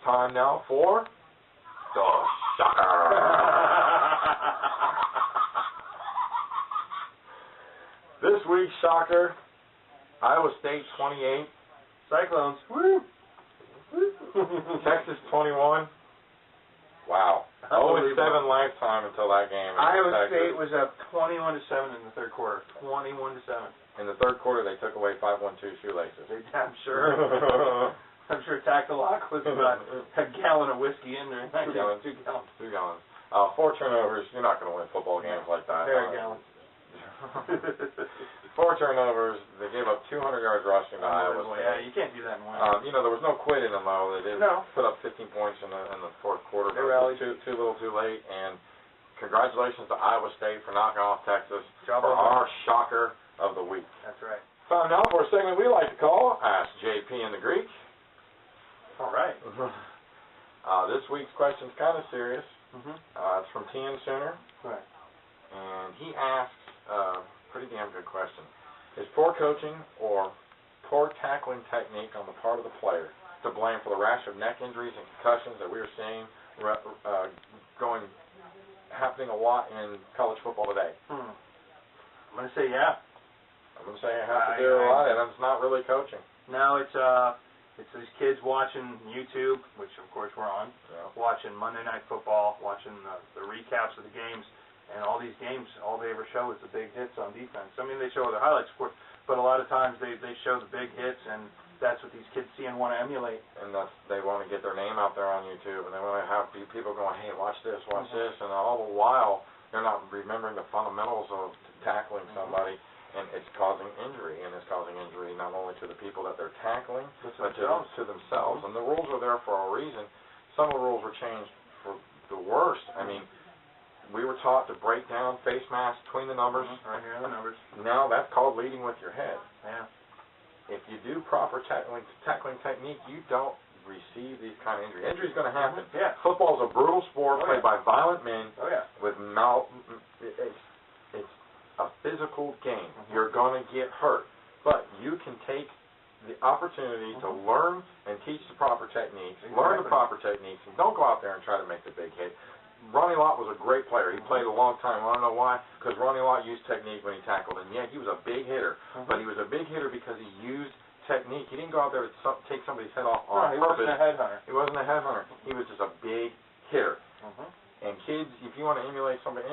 time now for the soccer. This week's soccer, Iowa State 28. Cyclones. Woo! Texas 21. Wow. 0-7 lifetime until that game. Iowa State was up 21-7 in the third quarter. 21-7. In the third quarter, they took away 512 shoelaces. I'm sure. I'm sure Tackle-Lock was about a gallon of whiskey in there. 2 gallons. 2 gallons. 2 gallons. 4 turnovers. You're not going to win football games like that. Fair gallons. 4 turnovers. They gave up 200 yards rushing to Iowa State. Yeah, you can't do that in one. There was no quit in them, though. They did put up 15 points in the fourth quarter. They rallied. Too little, too late. And congratulations to Iowa State for knocking off Texas for our shocker of the week. That's right. Time now for a segment we like to call Ask JP and the Greek. All right. This week's question's kind of serious. Mm-hmm. It's from TN Sooner. Right. And he asks a pretty damn good question. Is poor coaching or poor tackling technique on the part of the player to blame for the rash of neck injuries and concussions that we are seeing happening a lot in college football today? I'm going to say yeah. I'm going to say it has to do a lot, and it's not really coaching. No, it's these kids watching YouTube, which of course we're on, watching Monday Night Football, watching the recaps of the games, and all these games, all they ever show is the big hits on defense. I mean, they show the highlights, of course, but a lot of times they show the big hits, and that's what these kids see and want to emulate. And they want to get their name out there on YouTube, and they want to have people going, hey, watch this, and all the while they're not remembering the fundamentals of tackling somebody. And it's causing injury, and it's causing injury not only to the people that they're tackling, but to themselves. And the rules are there for a reason. Some of the rules were changed for the worst. I mean, we were taught to break down face masks between the numbers. Right here are the numbers. Now that's called leading with your head. Yeah. If you do proper tackling technique, you don't receive these kind of injuries. Injury's going to happen. Yeah. Football is a brutal sport played by violent men with it's a physical game. You're going to get hurt. But you can take the opportunity to learn and teach the proper techniques, learn the proper techniques, and don't go out there and try to make the big hit. Ronnie Lott was a great player. He played a long time. I don't know why, because Ronnie Lott used technique when he tackled. And, yeah, he was a big hitter. But he was a big hitter because he used technique. He didn't go out there to take somebody's head off on purpose. He wasn't a headhunter. He wasn't a headhunter. He was just a big hitter. And kids, if you want to emulate somebody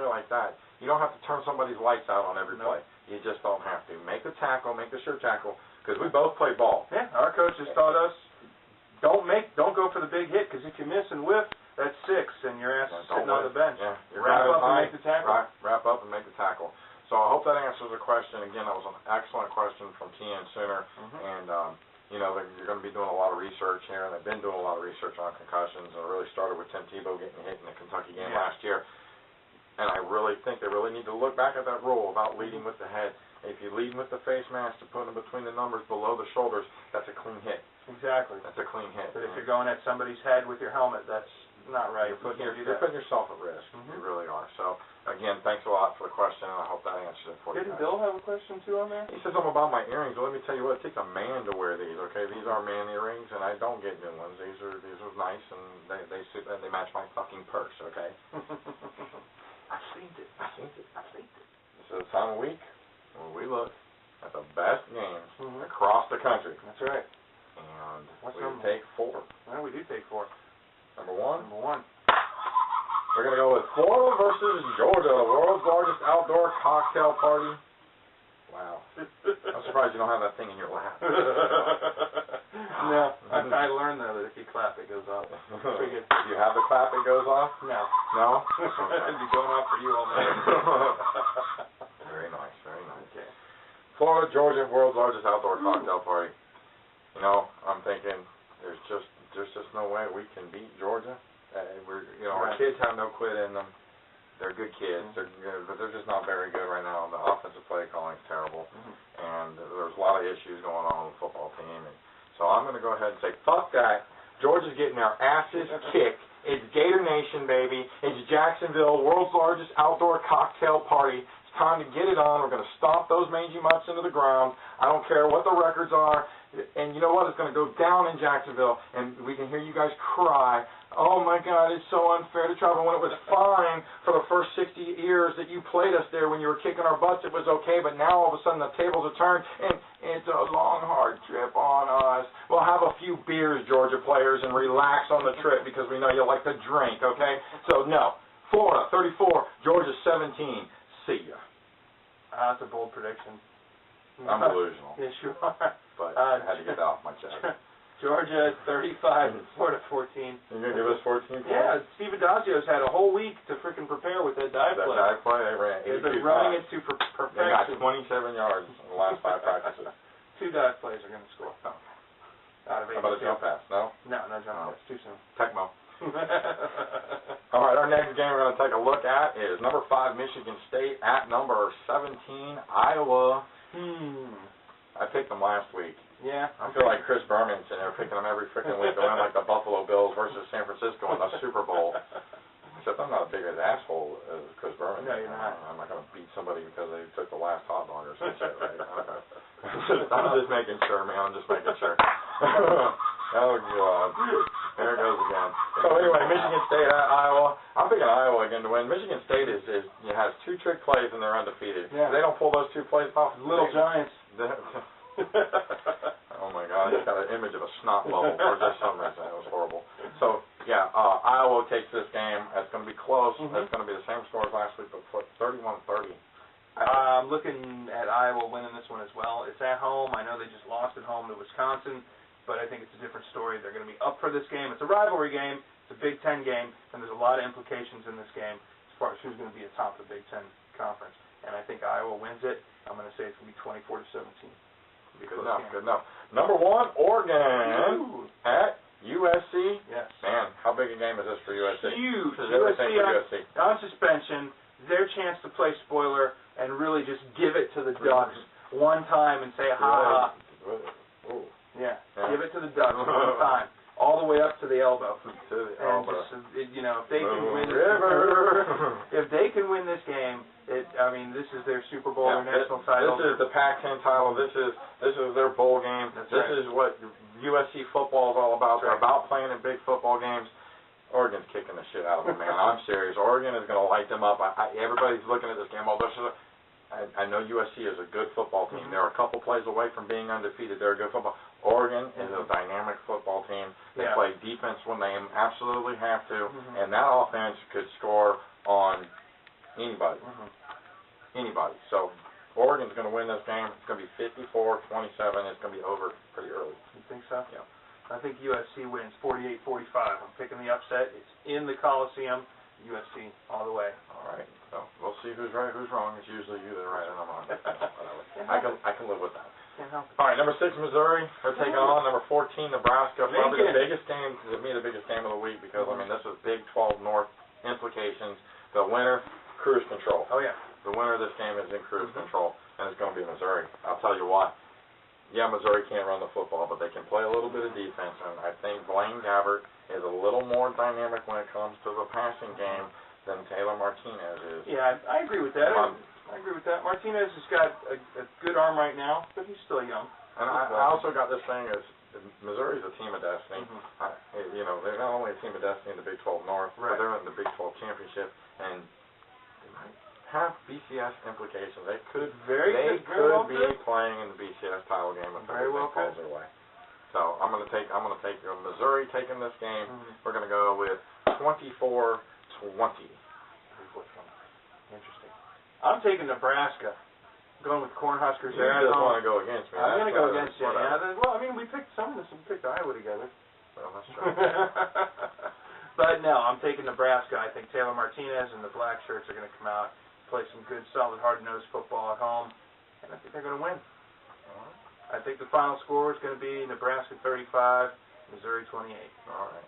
like that. You don't have to turn somebody's lights out on every play. You just don't have to. Make the tackle, make the sure tackle, because we both play ball. Yeah, our coaches taught us don't go for the big hit, because if you miss and whiff, that's 6, and your ass is sitting on the bench. Yeah, wrap up and make the tackle. Wrap up and make the tackle. So I hope that answers the question. Again, that was an excellent question from TN Sooner, and you're going to be doing a lot of research here, and they've been doing a lot of research on concussions, and it really started with Tim Tebow getting hit in the Kentucky game last year. And I really think they really need to look back at that rule about leading with the head. If you lead with the face mask to put them between the numbers below the shoulders, that's a clean hit. Exactly. That's a clean hit. But if you're going at somebody's head with your helmet, that's not right. You're putting yourself at risk. You really are. So, again, thanks a lot for the question, and I hope that answers it for you. Didn't Bill have a question, too, on there? He says something about my earrings. Well, let me tell you what, it takes a man to wear these, okay? These are man earrings, and I don't get new ones. These are nice, and they match my fucking purse, okay? I've seen it. This is the time of week when we look at the best games across the country. That's right. And we take 4. Well, we do take 4. Number 1? Number 1. We're going to go with Florida versus Georgia, the world's largest outdoor cocktail party. Wow. I'm surprised you don't have that thing in your lap. No, I learned though that if you clap, it goes off. If you have the clap, it goes off? No. No? It'd be going off for you all night. Very nice, very nice. Okay. Florida, Georgia, world's largest outdoor cocktail party. I'm thinking there's just no way we can beat Georgia. Our kids have no quit in them. They're good kids. They're good, but they're just not very good right now. The offensive play calling is terrible, and there's a lot of issues going on with the football team. And so I'm going to go ahead and say, fuck that. Georgia's getting their asses kicked. It's Gator Nation, baby. It's Jacksonville, world's largest outdoor cocktail party. It's time to get it on. We're going to stomp those mangy mutts into the ground. I don't care what the records are. And you know what? It's going to go down in Jacksonville, and we can hear you guys cry. Oh, my God, it's so unfair to travel. When it was fine for the first 60 years that you played us there when you were kicking our butts, it was okay, but now all of a sudden the tables are turned, and it's a long, hard trip on us. We'll have a few beers, Georgia players, and relax on the trip because we know you like to drink, okay? So, no. Florida, 34, Georgia, 17. See ya. That's a bold prediction. I'm delusional. Yes, you are. But I had to get off my chest. Georgia 35, Florida 14. You're going to give us 14 points? Yeah, Steve Adazio's had a whole week to freaking prepare with that dive play. That dive play, they ran 82 They've been running it to perfection. They got 27 yards in the last 5 practices. 2 dive plays are going to score. Oh. Out of 8. How about a jump pass? No? No jump pass. Too soon. Tecmo. All right, our next game we're going to take a look at is number 5, Michigan State, at number 17, Iowa. I picked them last week. Yeah. I feel like Chris Berman sitting there picking them every freaking week to win like the Buffalo Bills versus San Francisco in the Super Bowl. Except I'm not as big an asshole as Chris Berman. No, you're not. I'm not going to beat somebody because they took the last hot dog or some shit, right? I'm just making sure, man. I'm just making sure. Oh, God. There it goes again. So, anyway, Michigan State at Iowa. I'm picking Iowa again to win. Michigan State has 2 trick plays and they're undefeated. Yeah. If they don't pull those 2 plays off, Little Giants. Oh, my God. I just got an image of a snot bubble for just some reason. It was horrible. So, yeah, Iowa takes this game. It's going to be close. It's going to be the same score as last week, but 31-30. I'm looking at Iowa winning this one as well. It's at home. I know they just lost at home to Wisconsin, but I think it's a different story. They're going to be up for this game. It's a rivalry game. It's a Big Ten game, and there's a lot of implications in this game as far as who's going to be atop the Big Ten Conference. And I think Iowa wins it. I'm going to say it's going to be 24-17. Good enough. Number 1, Oregon at USC. Yes. Man, how big a game is this for USC? Huge. This is everything for USC. On suspension, their chance to play spoiler and really just give it to the Ducks one time and say, ha. Yeah, give it to the Ducks one time. All the way up to the elbow. Just, you know, if they can win if they can win this game, this is their Super Bowl, their national title. This is the Pac-10 title. This is their bowl game. This is what USC football is all about. They're about playing in big football games. Oregon's kicking the shit out of them, man. I'm serious. Oregon is going to light them up. Everybody's looking at this game. I know USC is a good football team. They're a couple plays away from being undefeated. They're a good football. Oregon is a dynamic football team. They play defense when they absolutely have to, and that offense could score on anybody. Anybody. So Oregon's going to win this game. It's going to be 54-27. It's going to be over pretty early. You think so? Yeah. I think USC wins 48-45. I'm picking the upset. It's in the Coliseum. USC all the way. All right. So we'll see who's right, who's wrong. It's usually you that are right and I'm wrong. I can live with that. Can't help it. All right, number 6, Missouri. They're taking on number 14, Nebraska. Probably the biggest game, to me, the biggest game of the week because, this is Big 12 North implications. The winner, cruise control. Oh, yeah. The winner of this game is in cruise control, and it's going to be Missouri. I'll tell you why. Yeah, Missouri can't run the football, but they can play a little bit of defense, and I think Blaine Gabbert is a little more dynamic when it comes to the passing game than Taylor Martinez is. Yeah, I agree with that. I agree with that. Martinez has got a good arm right now, but he's still young. And I also got this thing as Missouri's a team of destiny. They're not only a team of destiny in the Big 12 North, but they're in the Big 12 Championship, and they might have BCS implications. They could be playing in the BCS title game if everything falls their way. So I'm gonna take Missouri taking this game. We're gonna go with 24-20. Interesting. I'm taking Nebraska. Going with Cornhuskers there. You just want to go against me. I'm going to go against you. Yeah, we picked some of this. We picked Iowa together. Well, that's true. But no, I'm taking Nebraska. I think Taylor Martinez and the Black Shirts are going to come out, play some good, solid, hard-nosed football at home, and I think they're going to win. I think the final score is going to be Nebraska 35, Missouri 28. All right.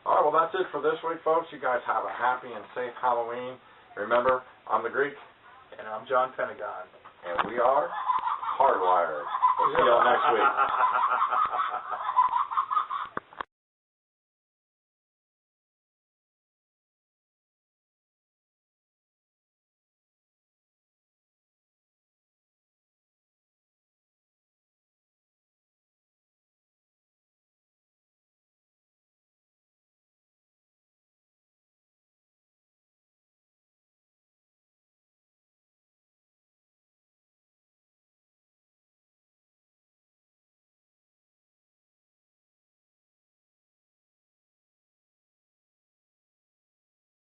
All right, well, that's it for this week, folks. You guys have a happy and safe Halloween. Remember, I'm the Greek. And I'm John Pentagon. And we are Hardwired. We'll see y'all next week.